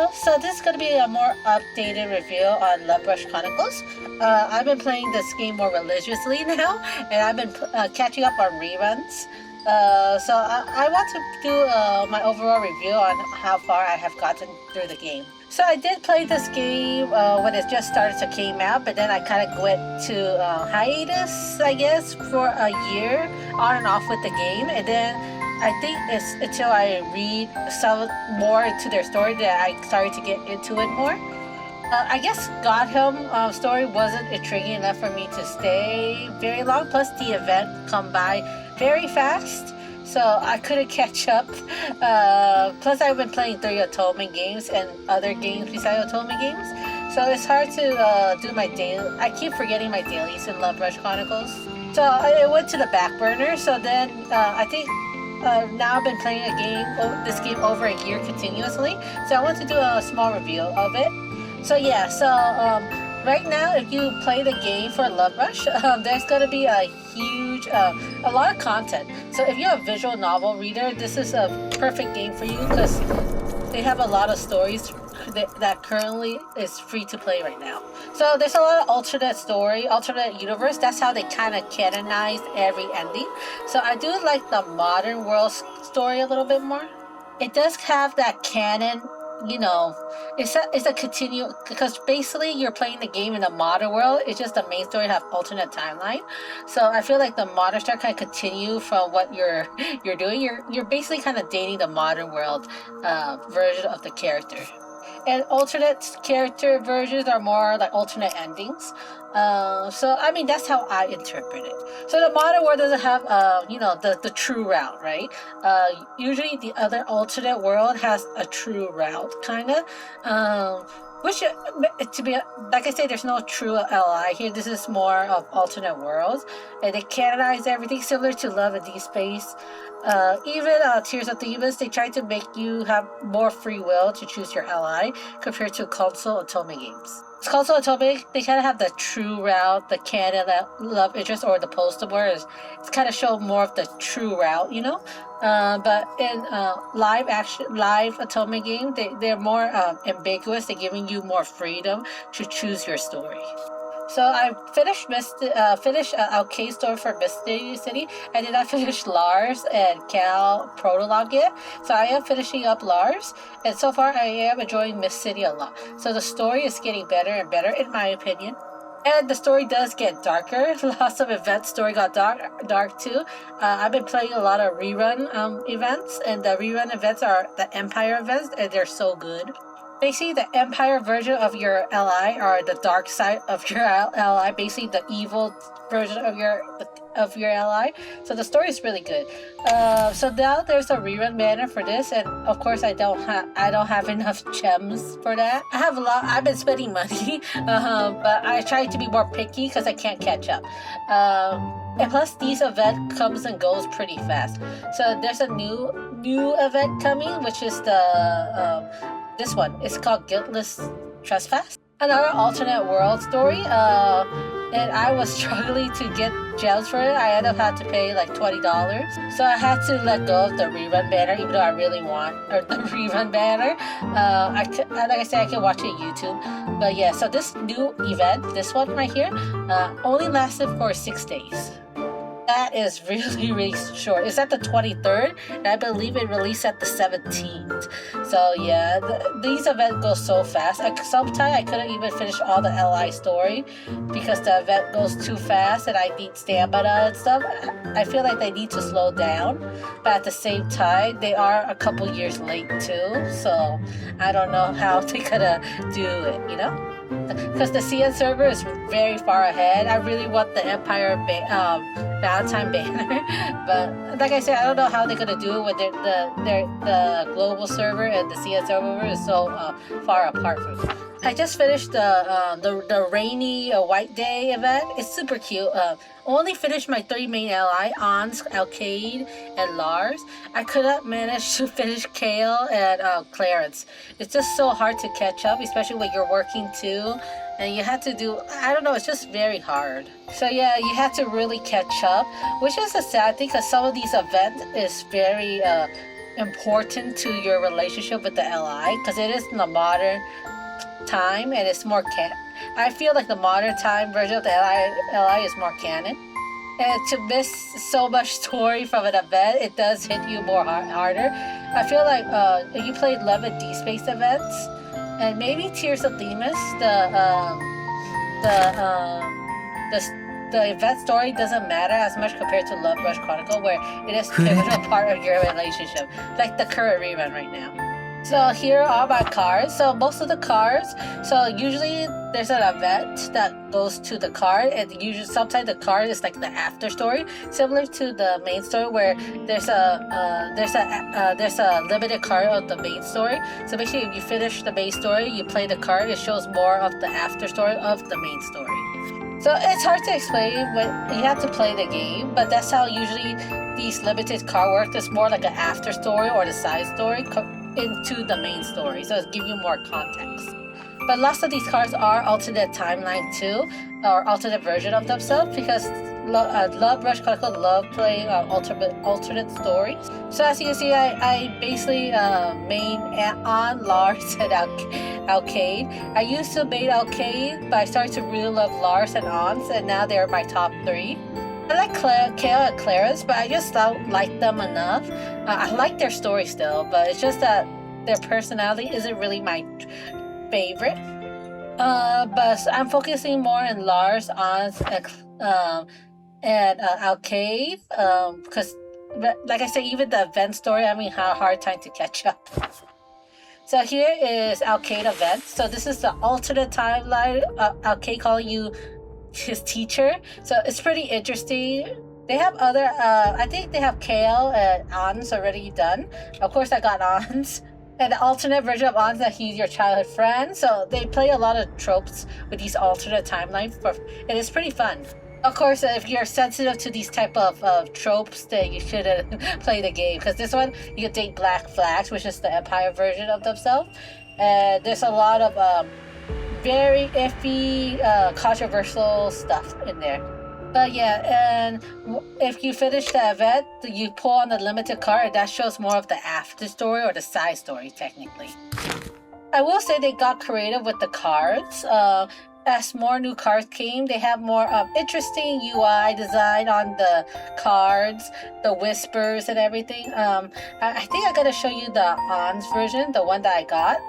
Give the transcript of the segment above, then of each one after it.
Hello, so this is going to be a more updated review on Lovebrush Chronicles. I've been playing this game more religiously now, and I've been catching up on reruns. So I want to do my overall review on how far I have gotten through the game. So I did play this game when it just started to came out, but then I kind of went to hiatus, I guess, for a year on and off with the game, and then I think it's until I read some more into their story that I started to get into it more. I guess Godhelm story wasn't intriguing enough for me to stay very long. Plus, the event come by very fast, so I couldn't catch up. Plus, I've been playing 3 Atonement games and other games besides Atonement games, so it's hard to do my daily. I keep forgetting my dailies in Lovebrush Chronicles, so it went to the back burner. So then I think. Now I've been playing this game over a year continuously, so I want to do a small review of it. So yeah, right now if you play the game for Lovebrush, there's going to be a lot of content. So if you're a visual novel reader, this is a perfect game for you because they have a lot of stories that currently is free to play right now. So there's a lot of alternate universe. That's how they kind of canonized every ending. So I do like the modern world story a little bit more. It does have that canon, it's a continue, because basically you're playing the game in the modern world. It's just the main story have alternate timeline. So I feel like the modern story kind of continue from what you're doing. You're basically kind of dating the modern world version of the character. And alternate character versions are more like alternate endings. So I mean, that's how I interpret it. So the modern world doesn't have the true route, right? Usually the other alternate world has a true route, kind of. Which, to be like I say, there's no true LI here. This is more of alternate worlds, and they canonize everything similar to Love and Deep Space. Even Tears of Thebes, they try to make you have more free will to choose your LI compared to console Atonement games. Console Atonement, they kind of have the true route, the canon love interest, or the poster where it's kind of show more of the true route, but in live Atonement game, they're more ambiguous. They're giving you more freedom to choose your story. So I finished Alcade Story for Mystery City. I did not finish Lars and Cal Prologue yet. So I am finishing up Lars. And so far I am enjoying Mist City a lot. So the story is getting better and better in my opinion. And the story does get darker. Lots of events story got dark too. I've been playing a lot of rerun events. And the rerun events are the Empire events. And they're so good. Basically, the Empire version of your LI or the dark side of your LI, basically the evil version of your LI. So the story is really good. So now there's a rerun banner for this, and of course I don't have enough gems for that. I have a lot. I've been spending money, but I try to be more picky because I can't catch up. And plus, these event comes and goes pretty fast. So there's a new event coming, which is this one. It's called Guiltless Trespass. Another alternate world story. And I was struggling to get gems for it. I ended up having to pay like $20. So I had to let go of the rerun banner, even though I really want the rerun banner. Like I said, I can watch it on YouTube. But yeah, so this new event, this one right here, only lasted for 6 days. That is really, really short. It's at the 23rd, and I believe it released at the 17th. So yeah, these events go so fast. Sometimes I couldn't even finish all the LI story because the event goes too fast, and I need stamina and stuff. I feel like they need to slow down, but at the same time, they are a couple years late too. So I don't know how they're gonna do it, Because the CN server is very far ahead. I really want the Empire Valentine banner, but like I said, I don't know how they're gonna do it when the global server and the CN server is so far apart from me. I just finished the rainy white day event. It's super cute. Only finished my 3 main LI on Alcade and Lars. I could not manage to finish Kale and Clarence. It's just so hard to catch up, especially when you're working too. And you have to do, I don't know, it's just very hard. So yeah, you have to really catch up, which is a sad thing because some of these events is very important to your relationship with the LI because it is in the modern time and it's more I feel like the modern time version of the LI is more canon. And to miss so much story from an event, it does hit you more harder. I feel like if you played Love and D-Space events, and maybe Tears of Themis, the event story doesn't matter as much compared to Lovebrush Chronicle, where it is a pivotal part of your relationship, like the current rerun right now. So here are my cards. So most of the cards, so usually there's an event that goes to the card, and usually sometimes the card is like the after story, similar to the main story where there's a limited card of the main story. So basically, if you finish the main story, you play the card, it shows more of the after story of the main story. So it's hard to explain when you have to play the game, but that's how usually these limited card work. It's more like an after story or the side story into the main story, so it gives you more context. But lots of these cards are alternate timeline too, or alternate version of themselves, because Lovebrush Chronicle love playing alternate stories. So as you can see, I basically main on Lars and Arcade. I used to main Arcade, but I started to really love Lars and Ons, and now they're my top 3. I like Kale and Clara's, but I just don't like them enough. I like their story still, but it's just that their personality isn't really my favorite. But I'm focusing more on Lars, Ons, and Arcade, because, like I said, even the event story, I mean, had a hard time to catch up. So here is Arcade event. So this is the alternate timeline. Arcade calling you his teacher, so it's pretty interesting. They have other I think they have Kale and Ons already done. Of course I got Ons, and the alternate version of Ons that he's your childhood friend, so they play a lot of tropes with these alternate timelines, and it's pretty fun. Of course, if you're sensitive to these type of tropes, then you shouldn't play the game, because this one you can take Black Flags, which is the Empire version of themselves, and there's a lot of very iffy, controversial stuff in there. But yeah, and if you finish the event, you pull on the limited card, and that shows more of the after story or the side story, technically. I will say they got creative with the cards. As more new cards came, they have more interesting UI design on the cards, the whispers and everything. I think I'm gonna show you the Ons version, the one that I got.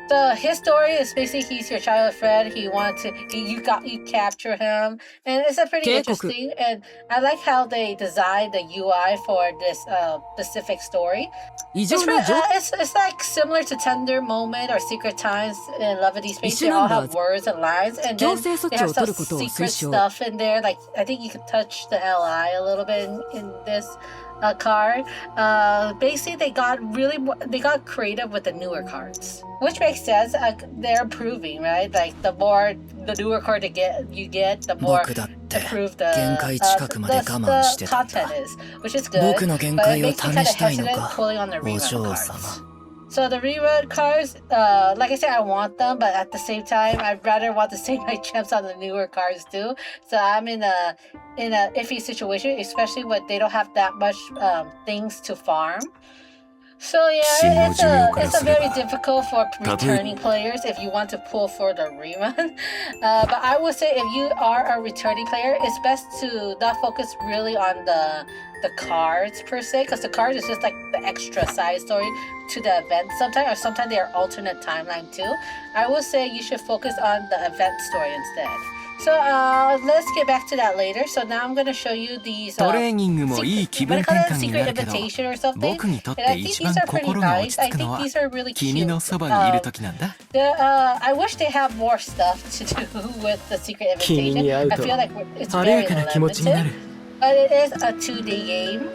So his story is basically he's your childhood friend. He wanted to, you capture him, and it's a pretty interesting. And I like how they designed the UI for this specific story. It's like similar to Tender Moment or Secret Times in Love and D-Space. They all have words and lines, and then they have some secret stuff in there. Like I think you can touch the LI a little bit in this card. Basically, they got creative with the newer cards, which makes sense. They're improving, right? Like the more the newer card you get, the more improved the content is, which is good. But it makes me kind of hesitant pulling on the rerun cards. So the rerun cards, like I said, I want them, but at the same time, I'd rather want to save my gems on the newer cards too. So I'm in a iffy situation, especially when they don't have that much things to farm. So yeah, it's a very difficult for returning players if you want to pull for the rerun. But I would say if you are a returning player, it's best to not focus really on the cards per se, because the cards is just like the extra side story to the event sometimes, or sometimes they are alternate timeline too. I would say you should focus on the event story instead. So let's get back to that later. So now I'm going to show you these secret invitation or something. And I think these are pretty nice. I think these are really cute. I wish they have more stuff to do with the secret invitation. I feel like it's very limited. But it is a 2D game.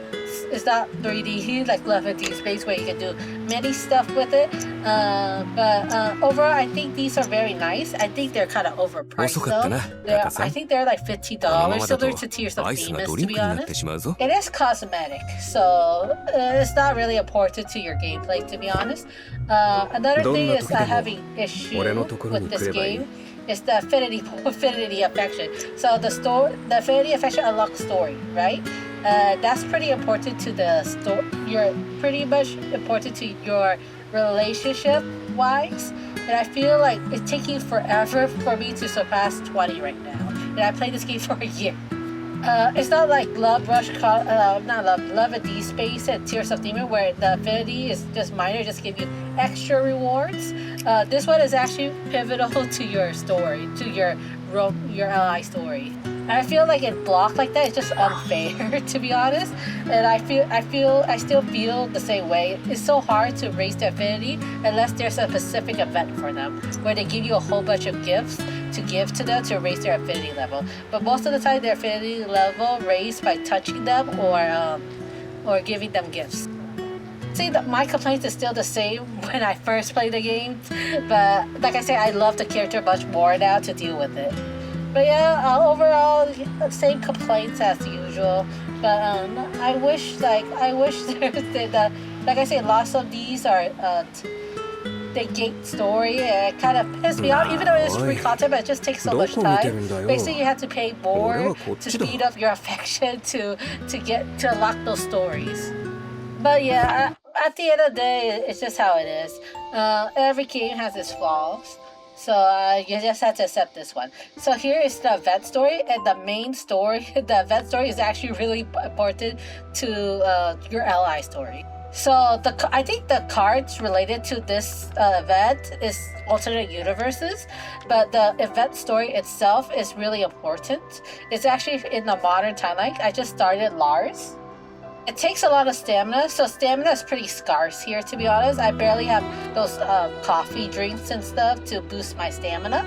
It's not 3D like Love and D-Space where you can do many stuff with it. But overall, I think these are very nice. I think they're kind of overpriced though. I think they're like $50, similar to Tears of Themis, to be honest. It is cosmetic, so it's not really important to your gameplay, to be honest. Another thing is having issue with this game. It's the affinity affection. So the affinity affection unlocks story, right? That's pretty important to the story. You're pretty much important to your relationship wise. And I feel like it's taking forever for me to surpass 20 right now. And I played this game for a year. It's not like Love and D Space and Tears of Demon, where the affinity is just minor, just give you extra rewards. This one is actually pivotal to your story, to your ally story. And I feel like it blocked like that. It's just unfair, to be honest. And I still feel the same way. It's so hard to raise the affinity unless there's a specific event for them, where they give you a whole bunch of gifts to give to them to raise their affinity level. But most of the time, their affinity level raised by touching them or giving them gifts. See, my complaint is still the same when I first played the game, but like I said, I love the character much more now to deal with it. But yeah, overall, same complaints as usual. But I wish there's like I say, lots of these are the gate story. It kind of pissed me off, even though it's free content, but it just takes so much time. Basically, you have to pay more to speed up your affection to unlock those stories. But yeah, at the end of the day, it's just how it is. Every game has its flaws. So you just have to accept this one. So here is the event story, and the main story, the event story is actually really important to your ally story. So I think the cards related to this event is alternate universes, but the event story itself is really important. It's actually in the modern timeline. I just started Lars. It takes a lot of stamina, so stamina is pretty scarce here, to be honest. I barely have those coffee drinks and stuff to boost my stamina.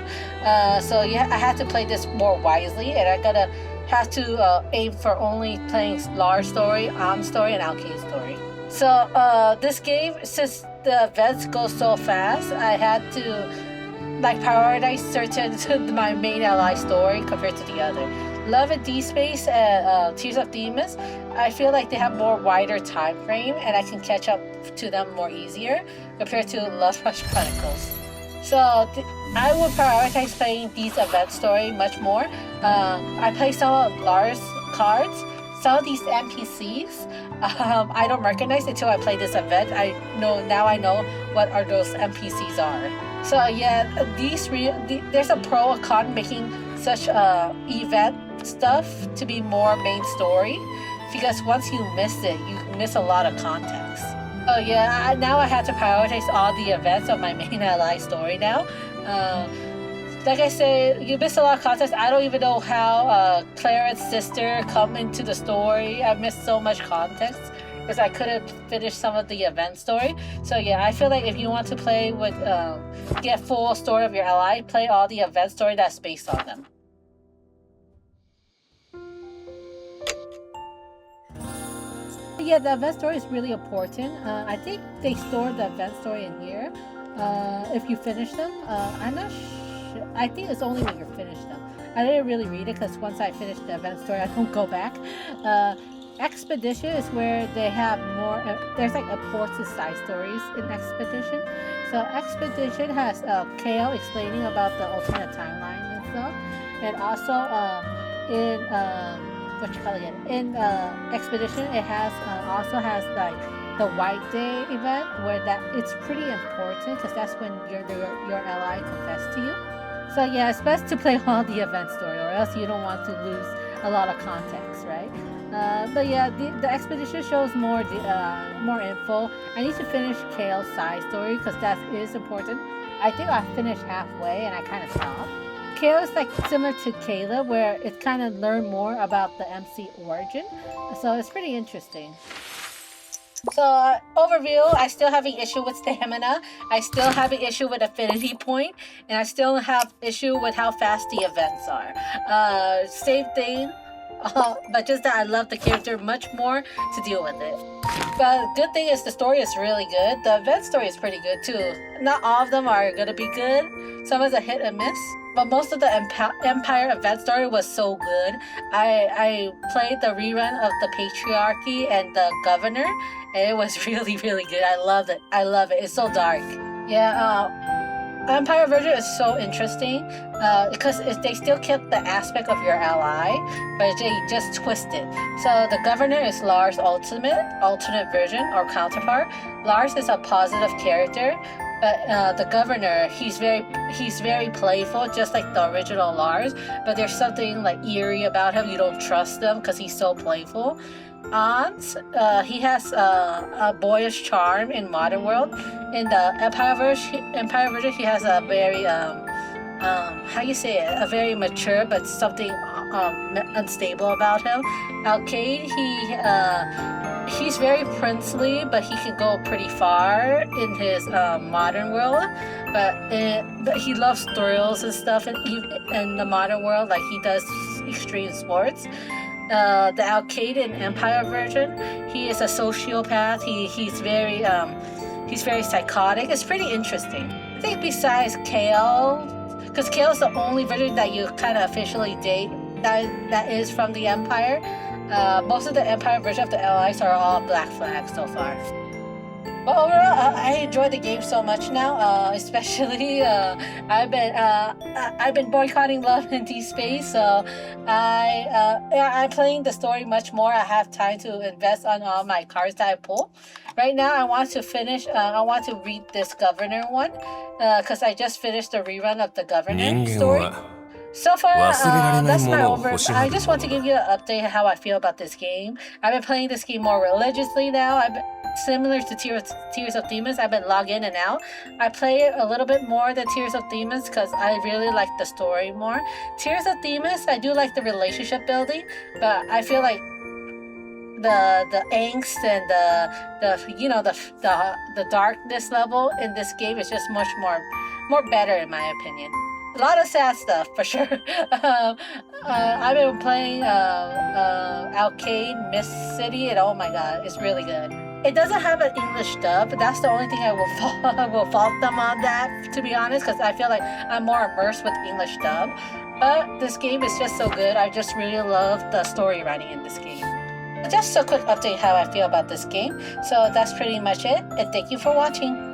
So yeah, I had to play this more wisely, and I'm gonna have to aim for only playing Lars story, An story, and Alkane story. So this game, since the events go so fast, I had to prioritize certain my main ally story compared to the other. Love and D Space and Tears of Demons, I feel like they have more wider time frame, and I can catch up to them more easier compared to Lovebrush Chronicles. So I would prioritize playing these event story much more. I play some of Lars cards. Some of these NPCs I don't recognize until I play this event. I know what are those NPCs are. So yeah, there's a pro or con making such event stuff to be more main story, because once you miss it, you miss a lot of context. Oh yeah, now I have to prioritize all the events of my main ally story now. Like I said, you miss a lot of context. I don't even know how Claret's sister come into the story. I missed so much context because I couldn't finish some of the event story. So yeah, I feel like if you want to play with get full story of your ally, play all the event story that's based on them. Yeah, the event story is really important. I think they store the event story in here. If you finish them, I'm not sure. I think it's only when you finish them. I didn't really read it because once I finish the event story, I don't go back. Expedition is where they have more. There's like important to side stories in Expedition. So Expedition has Kale explaining about the alternate timeline and stuff, and also in in Expedition, it has also has like the White Day event, where it's pretty important because that's when your ally confessed to you. So yeah, it's best to play all the event story, or else you don't want to lose a lot of context, right? But yeah, the Expedition shows more info. I need to finish Kale's side story because that is important. I think I finished halfway and I kind of stopped. Kale is like similar to Kayla, where it kind of learned more about the MC origin, so it's pretty interesting. So overview, I still have an issue with stamina, I still have an issue with affinity point, and I still have issue with how fast the events are. Same thing, but just that I love the character much more to deal with it. But good thing is the story is really good. The event story is pretty good too. Not all of them are gonna be good. Some is a hit and miss. But most of the Empire event story was so good. I played the rerun of the Patriarchy and the Governor, and it was really, really good. I love it. It's so dark. Yeah, Empire version is so interesting because they still kept the aspect of your ally, but they just twist it. So the governor is Lars' alternate version or counterpart. Lars is a positive character, but the governor, he's very playful, just like the original Lars. But there's something like eerie about him. You don't trust him because he's so playful. Arent, he has a boyish charm in modern world. In the Empire version, he has a very how you say it? A very mature but something unstable about him. Alcade, he's very princely, but he can go pretty far in his modern world. But he loves thrills and stuff in the modern world, like he does extreme sports. The Alcade in Empire version, he is a sociopath. He's very psychotic. It's pretty interesting. I think besides Kale, because Kale is the only version that you kind of officially date that is from the Empire. Most of the Empire version of the allies are all Black Flag so far. But overall, I enjoy the game so much now. Especially, I've been boycotting Love in Deep Space, so I'm playing the story much more. I have time to invest on all my cards that I pull. Right now, I want to finish. I want to read this Governor one, because I just finished the rerun of the Governor story. So far, that's my over. I just want to give you an update how I feel about this game. I've been playing this game more religiously now. Similar to Tears of Demons, I've been logged in and out. I play it a little bit more than Tears of Demons because I really like the story more. Tears of Demons, I do like the relationship building, but I feel like the angst and the darkness level in this game is just much more better in my opinion. A lot of sad stuff for sure. I've been playing Alcade Miss City, and oh my god, it's really good. It doesn't have an English dub, but that's the only thing I will fault them on that, to be honest, because I feel like I'm more immersed with English dub. But this game is just so good. I just really love the story writing in this game. Just a quick update how I feel about this game. So that's pretty much it, and thank you for watching.